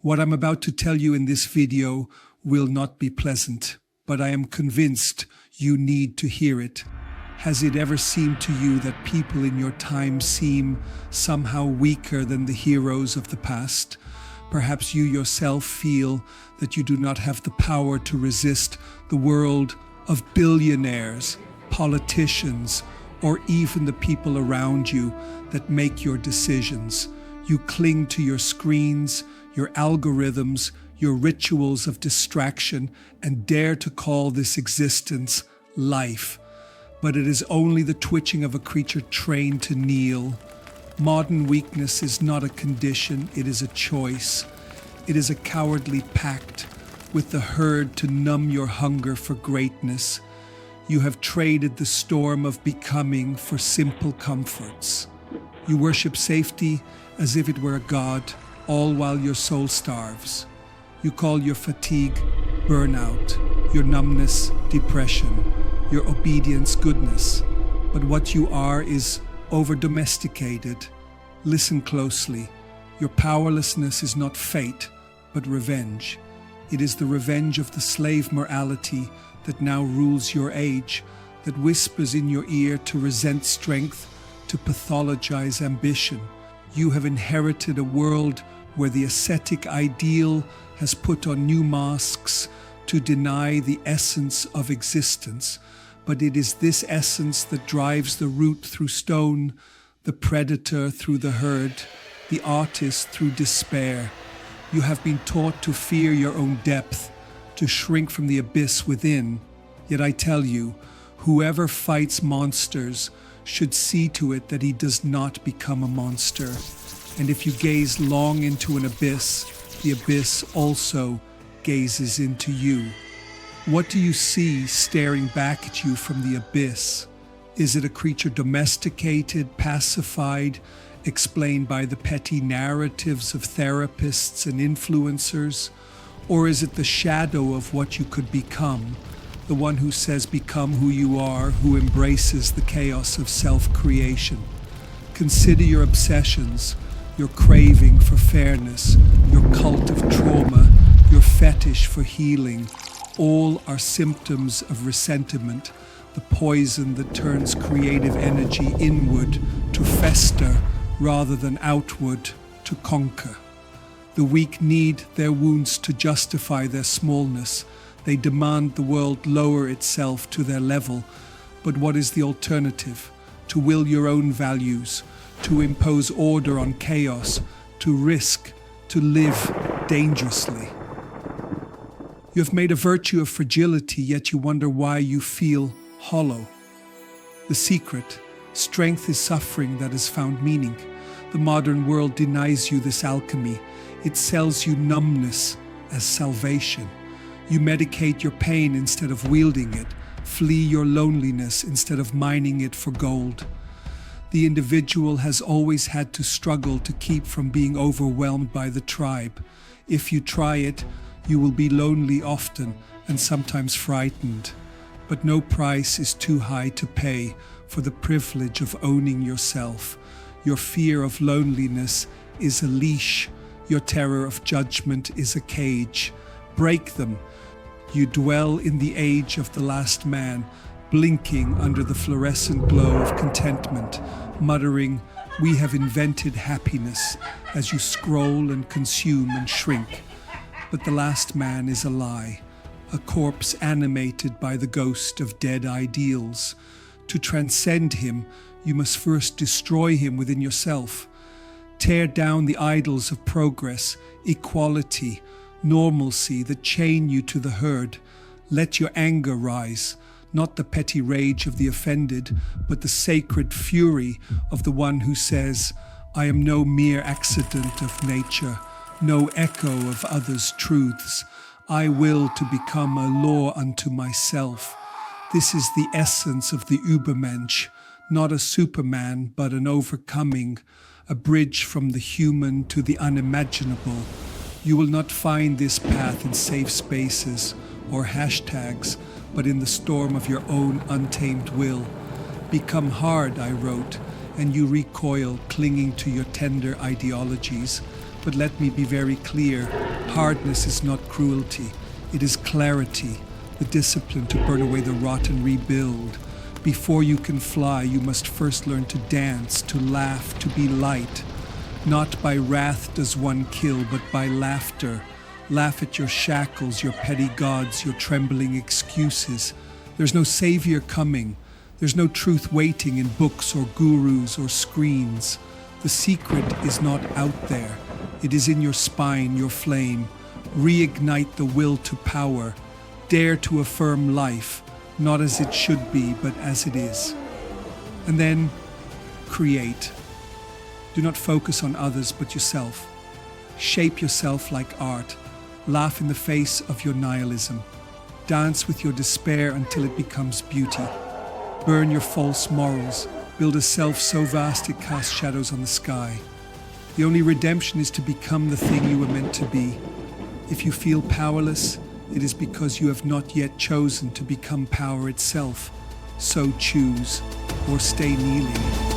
What I'm about to tell you in this video will not be pleasant, but I am convinced you need to hear it. Has it ever seemed to you that people in your time seem somehow weaker than the heroes of the past? Perhaps you yourself feel that you do not have the power to resist the world of billionaires, politicians, or even the people around you that make your decisions. You cling to your screens, your algorithms, your rituals of distraction, and dare to call this existence life. But it is only the twitching of a creature trained to kneel. Modern weakness is not a condition, it is a choice. It is a cowardly pact with the herd to numb your hunger for greatness. You have traded the storm of becoming for simple comforts. You worship safety as if it were a god, all while your soul starves. You call your fatigue burnout, your numbness depression, your obedience goodness. But what you are is over-domesticated. Listen closely. Your powerlessness is not fate, but revenge. It is the revenge of the slave morality that now rules your age, that whispers in your ear to resent strength, to pathologize ambition. You have inherited a world where the ascetic ideal has put on new masks to deny the essence of existence. But it is this essence that drives the root through stone, the predator through the herd, the artist through despair. You have been taught to fear your own depth, to shrink from the abyss within. Yet I tell you, whoever fights monsters should see to it that he does not become a monster. And if you gaze long into an abyss, the abyss also gazes into you. What do you see staring back at you from the abyss? Is it a creature domesticated, pacified, explained by the petty narratives of therapists and influencers? Or is it the shadow of what you could become, the one who says become who you are, who embraces the chaos of self-creation? Consider your obsessions, your craving for fairness, your cult of trauma, your fetish for healing. All are symptoms of resentment, the poison that turns creative energy inward to fester rather than outward to conquer. The weak need their wounds to justify their smallness. They demand the world lower itself to their level. But what is the alternative? To will your own values, to impose order on chaos, to risk, to live dangerously. You have made a virtue of fragility, yet you wonder why you feel hollow. The secret: strength is suffering that has found meaning. The modern world denies you this alchemy. It sells you numbness as salvation. You medicate your pain instead of wielding it. Flee your loneliness instead of mining it for gold. The individual has always had to struggle to keep from being overwhelmed by the tribe. If you try it, you will be lonely often and sometimes frightened. But no price is too high to pay for the privilege of owning yourself. Your fear of loneliness is a leash. Your terror of judgment is a cage. Break them. You dwell in the age of the last man, blinking under the fluorescent glow of contentment, muttering, "We have invented happiness," as you scroll and consume and shrink. But the last man is a lie, a corpse animated by the ghost of dead ideals. To transcend him, you must first destroy him within yourself. Tear down the idols of progress, equality, normalcy that chain you to the herd. Let your anger rise, not the petty rage of the offended, but the sacred fury of the one who says, "I am no mere accident of nature, no echo of others' truths. I will to become a law unto myself." This is the essence of the Übermensch, not a superman, but an overcoming, a bridge from the human to the unimaginable. You will not find this path in safe spaces or hashtags, but in the storm of your own untamed will. Become hard, I wrote, and you recoil, clinging to your tender ideologies. But let me be very clear, hardness is not cruelty, it is clarity, the discipline to burn away the rot and rebuild. Before you can fly, you must first learn to dance, to laugh, to be light. Not by wrath does one kill, but by laughter. Laugh at your shackles, your petty gods, your trembling excuses. There's no savior coming. There's no truth waiting in books or gurus or screens. The secret is not out there. It is in your spine, your flame. Reignite the will to power. Dare to affirm life, not as it should be, but as it is. And then, create. Do not focus on others but yourself. Shape yourself like art. Laugh in the face of your nihilism. Dance with your despair until it becomes beauty. Burn your false morals. Build a self so vast it casts shadows on the sky. The only redemption is to become the thing you were meant to be. If you feel powerless, it is because you have not yet chosen to become power itself. So choose, or stay kneeling.